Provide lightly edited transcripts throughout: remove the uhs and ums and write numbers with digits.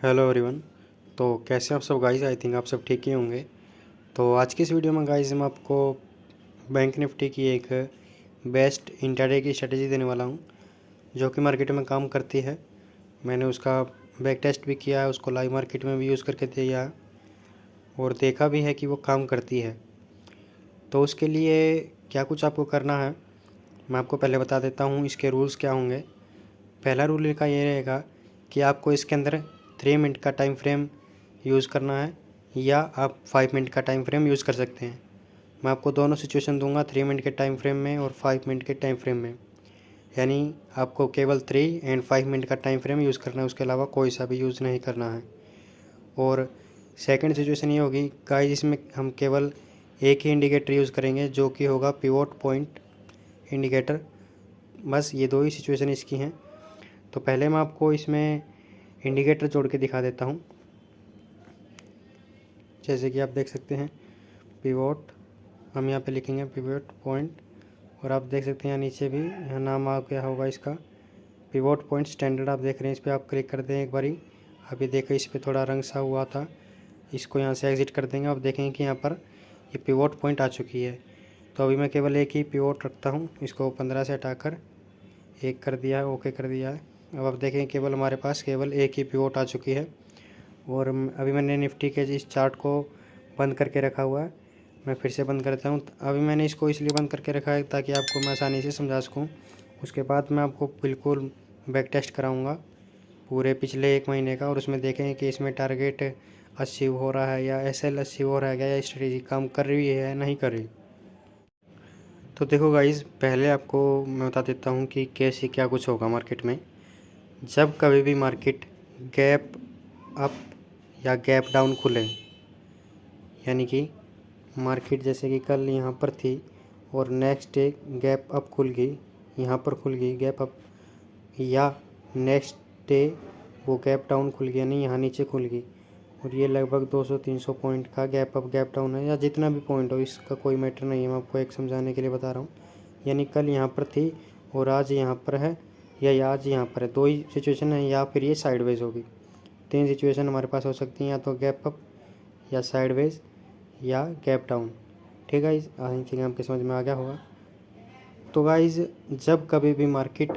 Hello everyone. तो कैसे हैं आप सब गाइस? आई थिंक आप सब ठीक ही होंगे। तो आज की इस वीडियो में गाइस मैं आपको बैंक निफ्टी की एक बेस्ट इंट्राडे की स्ट्रेटजी देने वाला हूं, जो कि मार्केट में काम करती है। मैंने उसका बैक टेस्ट भी किया है, उसको लाइव मार्केट में भी यूज़ करके दिया है और देखा भी है कि वो काम करती है। तो उसके लिए क्या कुछ आपको करना है मैं आपको पहले बता देता हूँ। इसके रूल्स क्या होंगे। पहला रूल का ये रहेगा कि आपको इसके अंदर 3 मिनट का टाइम फ्रेम यूज़ करना है या आप 5 मिनट का टाइम फ्रेम यूज़ कर सकते हैं। मैं आपको दोनों सिचुएशन दूंगा, 3 मिनट के टाइम फ्रेम में और 5 मिनट के टाइम फ्रेम में। यानी आपको केवल 3 एंड 5 मिनट का टाइम फ्रेम यूज़ करना है, उसके अलावा कोई सा भी यूज़ नहीं करना है। और सेकंड सिचुएशन ये होगी गाइस, इसमें हम केवल एक ही इंडिकेटर यूज़ करेंगे, जो कि होगा पिवोट पॉइंट इंडिकेटर। बस ये दो ही सिचुएशन इसकी हैं। तो पहले मैं आपको इसमें इंडिकेटर जोड़ के दिखा देता हूँ। जैसे कि आप देख सकते हैं पिवोट, हम यहाँ पे लिखेंगे पिवोट पॉइंट, और आप देख सकते हैं यहाँ नीचे भी यहाँ नाम आ गया होगा इसका, पिवोट पॉइंट स्टैंडर्ड। आप देख रहे हैं, इस पर आप क्लिक कर दें एक बारी। अभी देखो इस पर थोड़ा रंग सा हुआ था, इसको यहाँ से एग्ज़िट कर देंगे। आप देखेंगे कि यहाँ पर ये पिवोट पॉइंट आ चुकी है। तो अभी मैं केवल एक ही पिवोट रखता हूँ, इसको 15 से हटाकर 1 कर दिया है, ओके कर दिया है। अब आप देखें केवल हमारे पास केवल एक ही पिवोट आ चुकी है। और अभी मैंने निफ्टी के इस चार्ट को बंद करके रखा हुआ है। मैं फिर से बंद करता हूँ। अभी मैंने इसको इसलिए बंद करके रखा है ताकि आपको मैं आसानी से समझा सकूँ। उसके बाद मैं आपको बिल्कुल बैक टेस्ट कराऊँगा पूरे पिछले 1 महीने का, और उसमें देखेंगे कि इसमें टारगेट अचीव हो रहा है या SL अचीव हो रहा है, या स्ट्रेटेजी काम कर रही है या नहीं कर रही। तो देखो गाइज, पहले आपको मैं बता देता हूँ कि कैसे क्या कुछ होगा मार्केट में। जब कभी भी मार्केट गैप अप या गैप डाउन खुले, यानी कि मार्केट जैसे कि कल यहाँ पर थी और नेक्स्ट डे गैप अप खुल गई, यहाँ पर खुल गई गैप अप, या नेक्स्ट डे वो गैप डाउन खुल गया, नहीं यहाँ नीचे खुल गई, और ये लगभग 200-300 पॉइंट का गैप अप गैप डाउन है, या जितना भी पॉइंट हो इसका कोई मैटर नहीं है। मैं आपको एक समझाने के लिए बता रहा हूँ। यानी कल यहाँ पर थी और आज यहाँ पर है, या आज यहाँ पर है, दो ही सिचुएशन है, या फिर ये साइडवेज होगी। 3 सिचुएशन हमारे पास हो सकती हैं, या तो गैप अप या साइडवेज या गैप डाउन। ठीक है गाइज, आई थिंक आपके समझ में आ गया होगा। तो गाइज, जब कभी भी मार्केट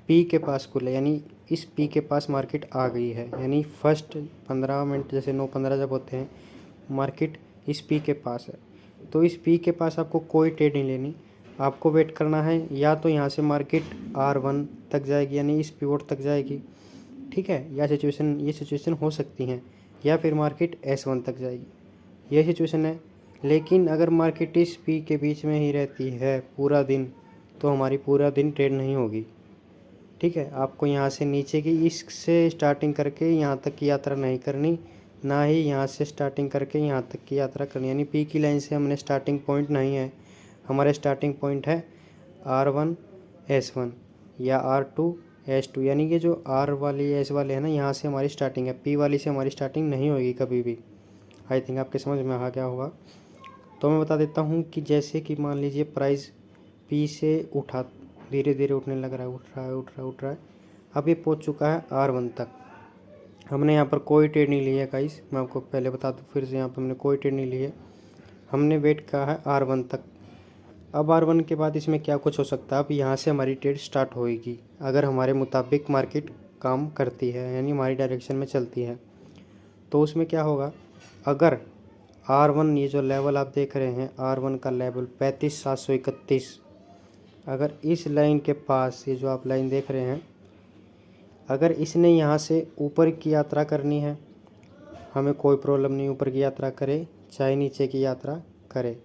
पी के पास खुले, यानी इस पी के पास मार्केट आ गई है, यानी फर्स्ट 15 मिनट जैसे 9-15 जब होते हैं, मार्केट इस पी के पास है, तो इस पी के पास आपको कोई ट्रेड नहीं लेनी। आपको वेट करना है, या तो यहाँ से मार्केट R1 तक जाएगी, यानी इस पिवोट तक जाएगी, ठीक है, या ये सिचुएशन हो सकती हैं, या फिर मार्केट S1 तक जाएगी, ये सिचुएशन है। लेकिन अगर मार्केट इस पी के बीच में ही रहती है पूरा दिन, तो हमारी पूरा दिन ट्रेड नहीं होगी। ठीक है, आपको यहाँ से नीचे की इससे स्टार्टिंग करके यहाँ तक की यात्रा नहीं करनी, ना ही यहाँ से स्टार्टिंग करके यहाँ तक की यात्रा करनी। यानी पी की लाइन से हमने स्टार्टिंग पॉइंट नहीं है, हमारे स्टार्टिंग पॉइंट है R1 S1 या R2 S2, यानी कि जो R वाली S वाले है ना, यहाँ से हमारी स्टार्टिंग है, P वाली से हमारी स्टार्टिंग नहीं होगी कभी भी। आई थिंक आपके समझ में आ गया होगा। तो मैं बता देता हूँ कि जैसे कि मान लीजिए प्राइस P से उठा, धीरे धीरे उठने लग रहा है, उठ रहा है। अब ये पहुँच चुका है R1 तक। हमने यहाँ पर कोई ट्रेड नहीं लिया है गाइस, मैं आपको पहले बता दूँ फिर से, यहाँ पर हमने कोई ट्रेड नहीं ली है, हमने वेट किया है R1 तक। अब R1 के बाद इसमें क्या कुछ हो सकता है। अब यहाँ से हमारी ट्रेड स्टार्ट होएगी, अगर हमारे मुताबिक मार्केट काम करती है, यानी हमारी डायरेक्शन में चलती है। तो उसमें क्या होगा, अगर R1, ये जो लेवल आप देख रहे हैं R1 का लेवल 35,731, अगर इस लाइन के पास, ये जो आप लाइन देख रहे हैं, अगर इसने यहाँ से ऊपर की यात्रा करनी है, हमें कोई प्रॉब्लम नहीं, ऊपर की यात्रा करे चाहे नीचे की यात्रा करे।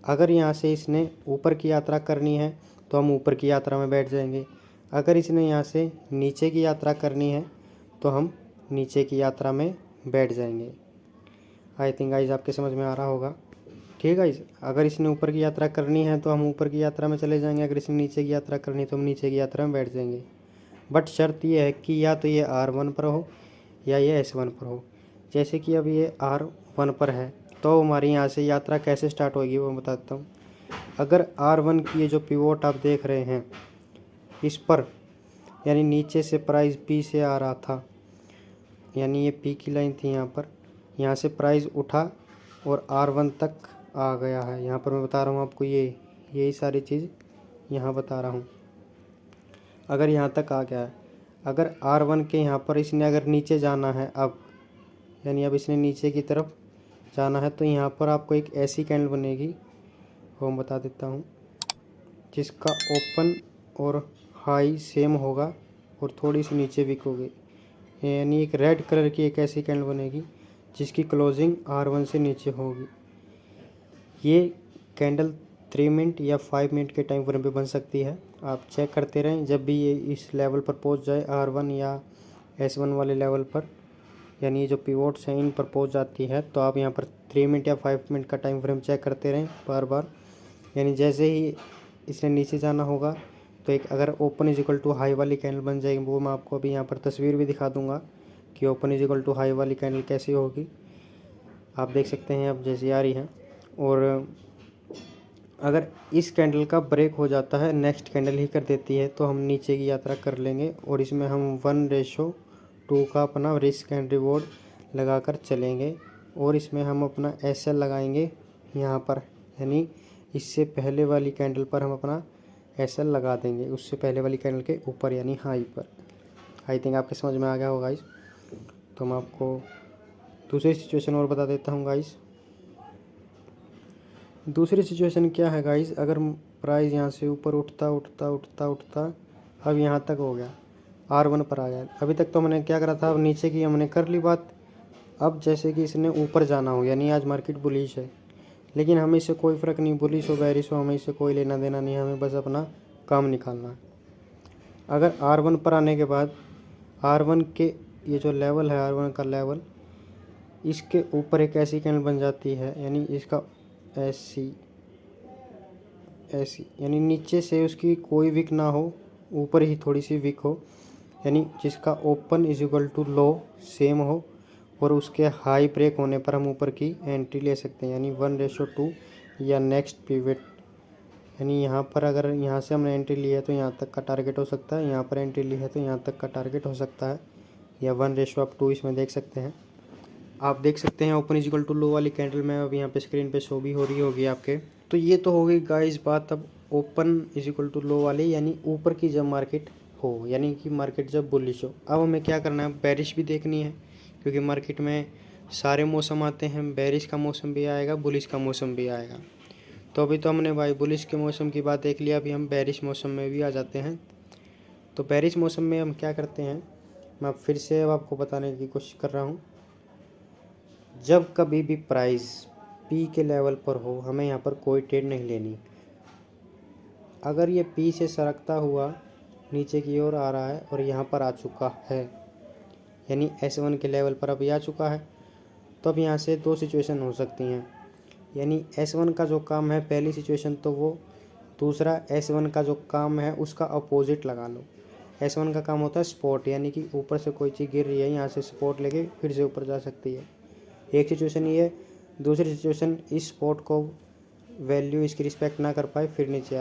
अगर यहाँ से इसने ऊपर की यात्रा करनी है तो हम ऊपर की यात्रा में बैठ जाएंगे। अगर इसने यहाँ से नीचे की यात्रा करनी है तो हम नीचे की यात्रा में बैठ जाएंगे। आई थिंक गाइज आपके समझ में आ रहा होगा। ठीक है गाइज, अगर इसने ऊपर की यात्रा करनी है तो हम ऊपर की यात्रा में चले जाएंगे, अगर इसने नीचे की यात्रा करनी है तो हम नीचे की यात्रा में बैठ जाएंगे। बट शर्त ये है कि या तो ये R1 पर हो या ये S1 पर हो। जैसे कि अब ये R1 पर है, तो हमारी यहाँ से यात्रा कैसे स्टार्ट होगी वो बताता हूँ। अगर R1 की ये जो पिवोट आप देख रहे हैं, इस पर, यानी नीचे से प्राइस P से आ रहा था, यानी ये पी की लाइन थी यहाँ पर, यहाँ से प्राइस उठा और R1 तक आ गया है। यहाँ पर मैं बता रहा हूँ आपको, यही सारी चीज़ यहाँ बता रहा हूँ। अगर यहाँ तक आ गया है, अगर R1 के यहाँ पर इसने अगर नीचे जाना है अब, यानी अब इसने नीचे की तरफ जाना है, तो यहाँ पर आपको एक ऐसी कैंडल बनेगी, वो मैं बता देता हूँ, जिसका ओपन और हाई सेम होगा और थोड़ी सी नीचे वीक होगी। यानी एक रेड कलर की एक ऐसी कैंडल बनेगी जिसकी क्लोजिंग R1 से नीचे होगी। ये कैंडल 3 मिनट या 5 मिनट के टाइम फ्रेम पे बन सकती है। आप चेक करते रहें, जब भी ये इस लेवल पर पहुंच जाए R1 या S1 वाले लेवल पर, यानी जो पिवोट्स हैं इन पर पहुंच जाती है, तो आप यहाँ पर 3 मिनट या 5 मिनट का टाइम फ्रेम चेक करते रहें बार बार। यानी जैसे ही इसने नीचे जाना होगा तो एक अगर open is equal to high वाली कैंडल बन जाएगी, वो मैं आपको अभी यहाँ पर तस्वीर भी दिखा दूंगा कि open is equal to high वाली कैंडल कैसी होगी। आप देख सकते हैं अब जैसी आ रही है। और अगर इस कैंडल का ब्रेक हो जाता है, नेक्स्ट कैंडल ही कर देती है, तो हम नीचे की यात्रा कर लेंगे और इसमें हम 1:2 का अपना रिस्क एंड रिवॉर्ड लगाकर चलेंगे और इसमें हम अपना SL लगाएंगे यहाँ पर, यानी इससे पहले वाली कैंडल पर हम अपना SL लगा देंगे, उससे पहले वाली कैंडल के ऊपर यानी हाई पर। आई थिंक आपके समझ में आ गया होगा गाइस। तो मैं आपको दूसरी सिचुएशन और बता देता हूँ गाइस। दूसरी सिचुएशन क्या है गाइस, अगर प्राइस यहाँ से ऊपर उठता उठता उठता उठता अब यहाँ तक हो गया, R1 पर आ गया। अभी तक तो हमने क्या करा था, अब नीचे की हमने कर ली बात। अब जैसे कि इसने ऊपर जाना हो, यानी आज मार्केट बुलिश है, लेकिन हमें इससे कोई फ़र्क नहीं, बुलिश हो बेरिश हो, हमें इससे कोई लेना देना नहीं, हमें बस अपना काम निकालना है। अगर R1 पर आने के बाद R1 के ये जो लेवल है, R1 का लेवल, इसके ऊपर एक ऐसी कैंडल बन जाती है, यानी इसका ऐसी यानी नीचे से उसकी कोई विक ना हो, ऊपर ही थोड़ी सी विक हो, यानी जिसका open is equal to low same हो और उसके हाई ब्रेक होने पर हम ऊपर की एंट्री ले सकते हैं, यानी 1:2 या नेक्स्ट पिवट। यानी यहाँ पर अगर यहाँ से हमने एंट्री ली है तो यहाँ तक का टारगेट हो सकता है, यहाँ पर एंट्री ली है तो यहाँ तक का टारगेट हो सकता है, या 1:2 इसमें देख सकते हैं। आप देख सकते हैं open is equal to low वाली कैंडल में अब यहाँ पे स्क्रीन पे शो भी हो रही होगी आपके। तो ये तो हो गई गाइस बात अब open is equal to low वाली, यानी ऊपर की जब मार्केट हो, यानी कि मार्केट जब बुलिश हो। अब हमें क्या करना है, बेरिश भी देखनी है, क्योंकि मार्केट में सारे मौसम आते हैं, बेरिश का मौसम भी आएगा, बुलिश का मौसम भी आएगा। तो अभी तो हमने भाई बुलिश के मौसम की बात देख लिया, अभी हम बेरिश मौसम में भी आ जाते हैं। तो बेरिश मौसम में हम क्या करते हैं, मैं फिर से अब आपको बताने की कोशिश कर रहा हूँ। जब कभी भी प्राइस P के लेवल पर हो, हमें यहाँ पर कोई ट्रेड नहीं लेनी। अगर ये P से सरकता हुआ नीचे की ओर आ रहा है और यहाँ पर आ चुका है, यानी S1 के लेवल पर अभी आ चुका है, तो अब यहाँ से 2 सिचुएशन हो सकती हैं। यानी S1 का जो काम है पहली सिचुएशन, तो वो दूसरा S1 का जो काम है उसका अपोजिट लगा लो। S1 का काम होता है सपोर्ट, यानी कि ऊपर से कोई चीज़ गिर रही है, यहाँ से सपोर्ट लेके फिर से ऊपर जा सकती है। एक सिचुएशन ये है। दूसरी सिचुएशन, इस सपोर्ट को वैल्यू इसकी रिस्पेक्ट ना कर पाए, फिर नीचे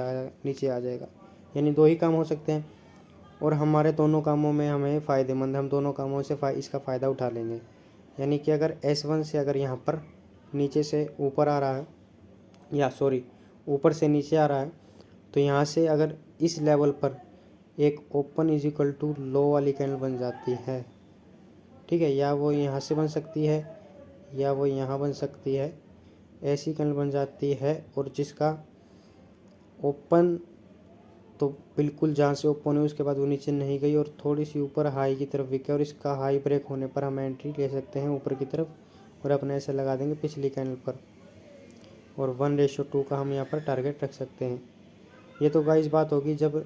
आ जाएगा। यानी 2 ही काम हो सकते हैं और हमारे दोनों कामों में हमें फ़ायदेमंद, हम दोनों कामों से इसका फ़ायदा उठा लेंगे। यानी कि अगर S1 से अगर यहाँ पर नीचे से ऊपर आ रहा है, या सॉरी ऊपर से नीचे आ रहा है, तो यहाँ से अगर इस लेवल पर एक open is equal to low वाली कैंडल बन जाती है, ठीक है, या वो यहाँ से बन सकती है या वो यहाँ बन सकती है, ऐसी कैंडल बन जाती है और जिसका ओपन तो बिल्कुल जहाँ से ओपन है उसके बाद वो नीचे नहीं गई और थोड़ी सी ऊपर हाई की तरफ विक है, और इसका हाई ब्रेक होने पर हम एंट्री ले सकते हैं ऊपर की तरफ और अपने ऐसे लगा देंगे पिछली कैंडल पर, और 1:2 का हम यहाँ पर टारगेट रख सकते हैं। ये तो गाइस बात होगी जब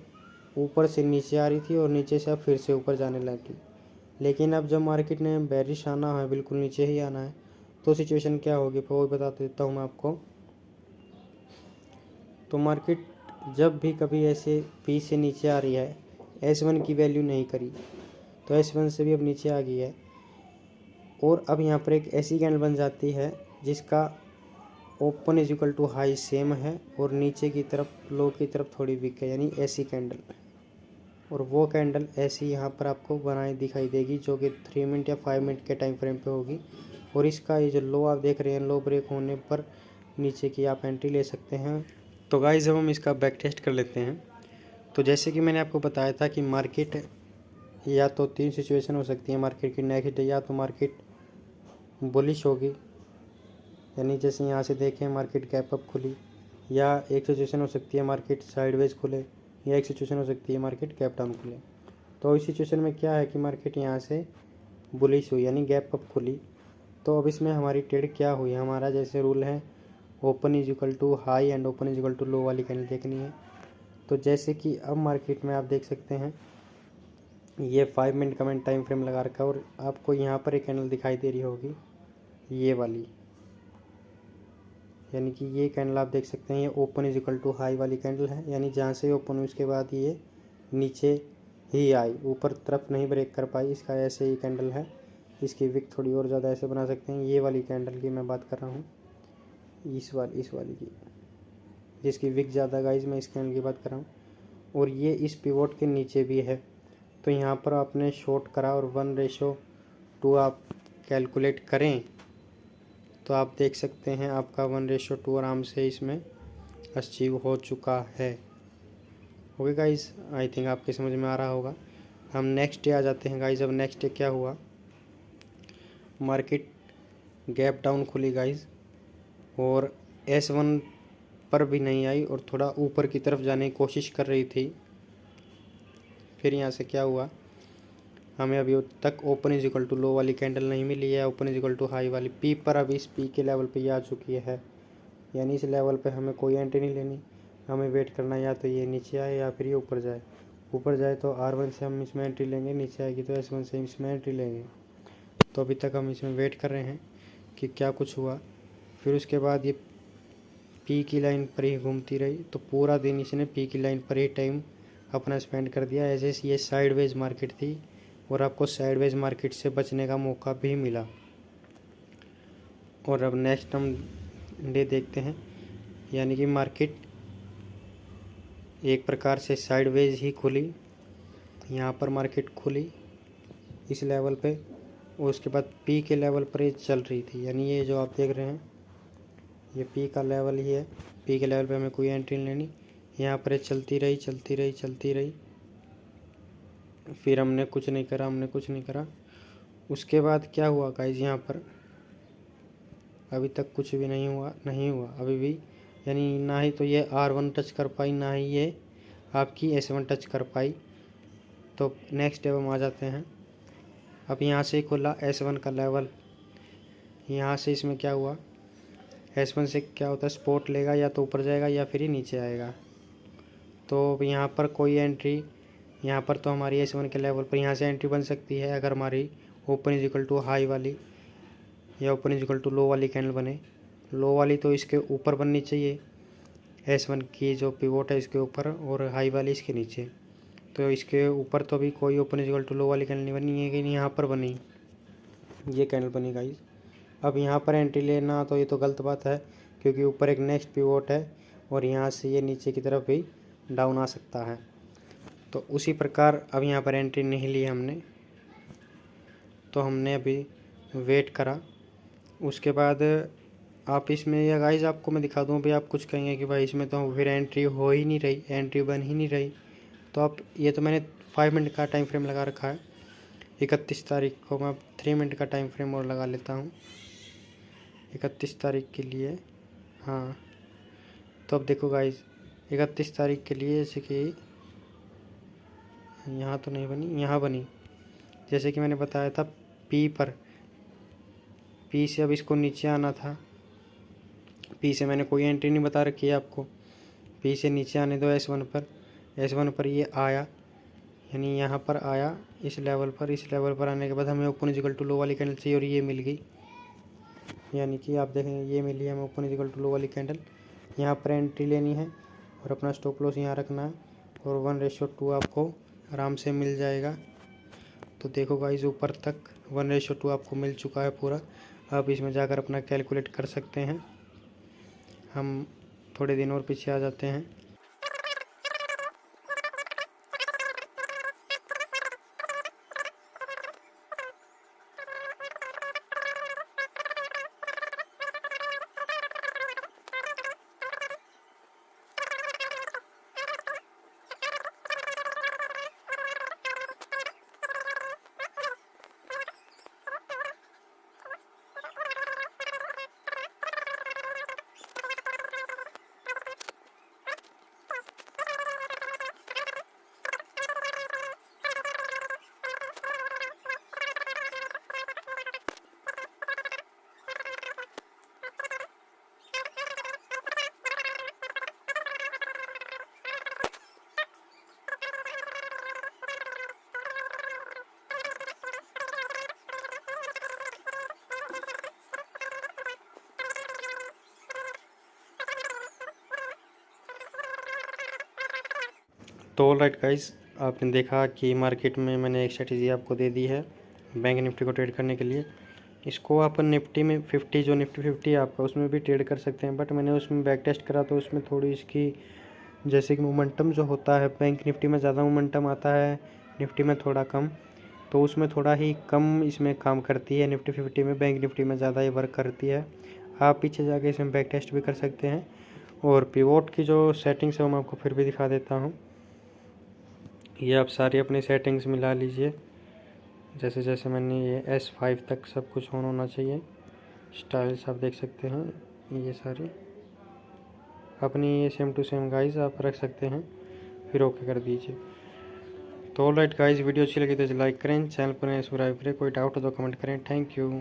ऊपर से नीचे आ रही थी और नीचे से अब फिर से ऊपर जाने लगी। लेकिन अब जब मार्केट ने बेरिश आना है, बिल्कुल नीचे ही आना है, तो सिचुएशन क्या होगी वो बता देता हूँ मैं आपको। तो मार्केट जब भी कभी ऐसे P से नीचे आ रही है, S1 की वैल्यू नहीं करी, तो S1 से भी अब नीचे आ गई है, और अब यहाँ पर एक ऐसी कैंडल बन जाती है जिसका open is equal to high same है और नीचे की तरफ लो की तरफ थोड़ी वीक है, यानी ऐसी कैंडल। और वो कैंडल ऐसी यहाँ पर आपको बनाई दिखाई देगी जो कि 3 मिनट या 5 मिनट के टाइम फ्रेम पे होगी। और इसका ये जो लो आप देख रहे हैं, लो ब्रेक होने पर नीचे की आप एंट्री ले सकते हैं। तो गाइस अब हम इसका बैक टेस्ट कर लेते हैं। तो जैसे कि मैंने आपको बताया था कि मार्केट या तो 3 सिचुएशन हो सकती है मार्केट की नेक्स्ट डे, या तो मार्केट बुलिश होगी, यानी जैसे यहाँ से देखें मार्केट गैप अप खुली, या एक सिचुएशन हो सकती है मार्केट साइडवेज खुले, या एक सिचुएशन हो सकती है मार्केट गैप डाउन खुले। तो इस सिचुएशन में क्या है कि मार्केट यहाँ से बुलिश हुई यानी गैप अप खुली। तो अब इसमें हमारी ट्रेड क्या हुई, हमारा जैसे रूल है open is equal to high and open is equal to low वाली कैंडल देखनी है। तो जैसे कि अब मार्केट में आप देख सकते हैं ये 5 मिनट का मैंने टाइम फ्रेम लगा रखा है और आपको यहाँ पर एक कैंडल दिखाई दे रही होगी ये वाली, यानी कि ये कैंडल आप देख सकते हैं ये open is equal to high वाली कैंडल है, यानी जहाँ से ओपन हुई उसके बाद ये नीचे ही आई, ऊपर तरफ नहीं ब्रेक कर पाई। इसका ऐसे ही कैंडल है, इसकी विक थोड़ी और ज़्यादा ऐसे बना सकते हैं। ये वाली कैंडल की मैं बात कर रहा हूँ, इस वाली की, जिसकी विक ज़्यादा गाइज, मैं इस कैंडल की बात कर रहा हूँ। और ये इस पिवोट के नीचे भी है। तो यहाँ पर आपने शॉर्ट करा और 1:2 आप कैलकुलेट करें तो आप देख सकते हैं आपका 1:2 आराम से इसमें अचीव हो चुका है। ओके गाइज, आई थिंक आपके समझ में आ रहा होगा। हम नेक्स्ट डे आ जाते हैं गाइज। अब नेक्स्ट डे क्या हुआ, मार्केट गैप डाउन खुली गाइज और S1 पर भी नहीं आई और थोड़ा ऊपर की तरफ जाने की कोशिश कर रही थी। फिर यहाँ से क्या हुआ, हमें अभी तक open is equal to low वाली कैंडल नहीं मिली है, open is equal to high वाली पी पर अभी इस पी के लेवल पे ये आ चुकी है, यानी इस लेवल पे हमें कोई एंट्री नहीं लेनी, हमें वेट करना या तो ये नीचे आए या फिर ये ऊपर जाए। ऊपर जाए तो R1 से हम इसमें एंट्री लेंगे, नीचे आएगी तो S1 से इसमें एंट्री लेंगे। तो अभी तक हम इसमें वेट कर रहे हैं कि क्या कुछ हुआ। फिर उसके बाद ये पी की लाइन पर ही घूमती रही, तो पूरा दिन इसने पी की लाइन पर ही टाइम अपना स्पेंड कर दिया। ऐसे ये साइडवेज मार्केट थी और आपको साइडवेज मार्केट से बचने का मौका भी मिला। और अब नेक्स्ट हम डे देखते हैं, यानी कि मार्केट एक प्रकार से साइडवेज ही खुली। यहाँ पर मार्केट खुली इस लेवल पे और उसके बाद पी के लेवल पर ये चल रही थी, यानी ये जो आप देख रहे हैं ये पी का लेवल ही है। पी के लेवल पे हमें कोई एंट्री नहीं लेनी। यहाँ पर ये चलती रही। फिर हमने कुछ नहीं करा। उसके बाद क्या हुआ गाइज, यहाँ पर अभी तक कुछ भी नहीं हुआ अभी भी, यानी ना ही तो ये R1 टच कर पाई, ना ही ये आपकी S1 टच कर पाई। तो नेक्स्ट डे हम आ जाते हैं। अब यहाँ से खुला S1 का लेवल, यहाँ से इसमें क्या हुआ, S1 से क्या होता है स्पॉट लेगा, या तो ऊपर जाएगा या फिर ही नीचे आएगा। तो यहाँ पर कोई एंट्री, यहाँ पर तो हमारी S1 के लेवल पर यहाँ से एंट्री बन सकती है अगर हमारी open is equal to high वाली या open is equal to low वाली कैंडल बने। लो वाली तो इसके ऊपर बननी चाहिए, S1 की जो पिवोट है इसके ऊपर, और हाई वाली इसके नीचे। तो इसके ऊपर तो अभी कोई open is equal to low वाली कैंडल नहीं बनी है, कि यहाँ पर बनी ये कैंडल बनी गाइस। अब यहाँ पर एंट्री लेना तो ये तो गलत बात है, क्योंकि ऊपर एक नेक्स्ट पिवोट है और यहाँ से ये नीचे की तरफ भी डाउन आ सकता है। तो उसी प्रकार अब यहाँ पर एंट्री नहीं ली हमने, तो हमने अभी वेट करा। उसके बाद आप इसमें या गाइस आपको मैं दिखा दूँ, भाई आप कुछ कहेंगे कि भाई इसमें तो फिर एंट्री हो ही नहीं रही, एंट्री बन ही नहीं रही। तो आप ये तो मैंने 5 मिनट का टाइम फ्रेम लगा रखा है, 31 तारीख को मैं 3 मिनट का टाइम फ्रेम और लगा लेता हूँ 31 तारीख के लिए। हाँ, तो अब देखो गाइस 31 तारीख के लिए, जैसे कि यहाँ तो नहीं बनी, यहाँ बनी। जैसे कि मैंने बताया था पी पर, पी से अब इसको नीचे आना था। पी से मैंने कोई एंट्री नहीं बता रखी है आपको, पी से नीचे आने दो S1 पर ये आया, यानी यहाँ पर आया इस लेवल पर। इस लेवल पर आने के बाद हमें open is equal to low वाली कैंडल चाहिए और ये मिल गई, यानी कि आप देखेंगे ये मिली हमें open is equal to low वाली कैंडल। यहाँ पर एंट्री लेनी है और अपना स्टॉप लॉस यहाँ रखना है और 1:2 आपको आराम से मिल जाएगा। तो देखो गाइस ऊपर तक 1:2 आपको मिल चुका है पूरा। आप इसमें जाकर अपना कैलकुलेट कर सकते हैं। हम थोड़े दिन और पीछे आ जाते हैं। तो ऑलराइट गाइस, आपने देखा कि मार्केट में मैंने एक स्ट्रेटेजी आपको दे दी है बैंक निफ्टी को ट्रेड करने के लिए। इसको आप निफ्टी में 50 जो निफ्टी 50 है आपका, उसमें भी ट्रेड कर सकते हैं, बट मैंने उसमें बैक टेस्ट करा तो उसमें थोड़ी इसकी जैसे कि मोमेंटम जो होता है, बैंक निफ्टी में ज़्यादा मोमेंटम आता है, निफ्टी में थोड़ा कम, तो उसमें थोड़ा ही कम इसमें काम करती है निफ्टी 50 में, बैंक निफ्टी में ज़्यादा ही वर्क करती है। आप पीछे जाके इसमें बैक टेस्ट भी कर सकते हैं। और पिवोट की जो सेटिंग्स है वो मैं आपको फिर भी दिखा देता हूँ। ये आप सारी अपनी सेटिंग्स मिला लीजिए, जैसे जैसे मैंने ये S5 तक सब कुछ ऑन होना चाहिए। स्टाइल्स आप देख सकते हैं, ये सारी अपनी ये सेम टू सेम गाइस आप रख सकते हैं, फिर ओके कर दीजिए। तो ऑलराइट गाइस, वीडियो अच्छी लगी तो लाइक करें, चैनल पर सब्सक्राइब करें, कोई डाउट हो तो कमेंट करें। Thank you.